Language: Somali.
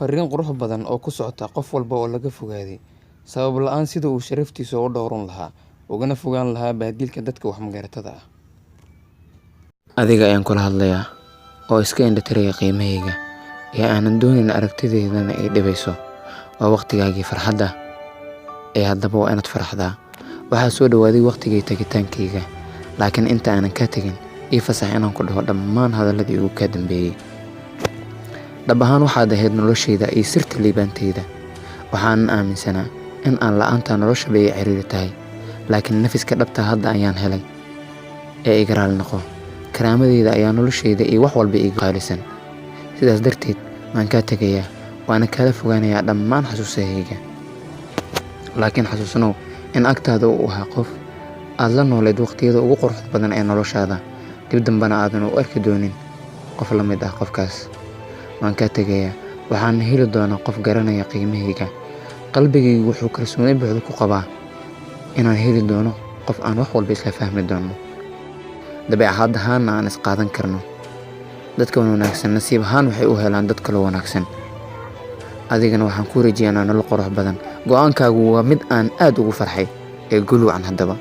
fariin qurux badan oo ku socota qof walba oo laga fogaaday sabab la'aan sida uu sharaftiisa u dhowran lahaa ugana fogaan lahaa baadilka dadka wax magaratada ah. Adiga ayaan kula hadlayaa oo iska indhatiraya qiimahayga ee aanan doonayn aragtideedana ay dhibayso. Waa waqtigaagii farxadda ee haddaba waa inaad faraxdaa. Waxaa soo dhawaaday waqtigii tagitaankayga, laakiin inta aanan ka tagin ii fasax inaan ku dhaho dhammaan hadalladii ugu ka dambeeyay. dhab ahaan waxaad ahayd noloshayda iyo sirta liibaantayda. Waxaanan aaminsanaa in aan la'aanta noloshaba ay ciriiri tahay, laakiin nafiska dhabta hadda ayaan helay ee iga raali noqo. Karaamadeyda ayaa noloshayda iyo wax walba iga qaalisan. Sidaas darteed waan kaa tegayaa, waana kala fogaanayaa dhammaan xasuusahayga. Laakiin xasuusnow in agtaada uu ahaa qof aad la nooleed waqtiyada ugu quruxda badan ee noloshaada, dib dambana aadan u arki doonin qof la mid ah qofkaas. Waan kaa tegayaa, waxaan heli doonaa qof garanaya qiimahayga. Qalbigaygu wuxuu kalsooni buuxda ku qabaa inaan heli doono qof aan wax walba isla fahmi doono, dabeecad ahaanna aan isqaadan karno. Dadka wanaagsan nasiib ahaan waxay u helaan dad kale wanaagsan. Adigana waxaan ku rajeynayaa nolol qurux badan. Go'aankaagu waa mid aan aad ugu farxay ee guul wacan haddaba.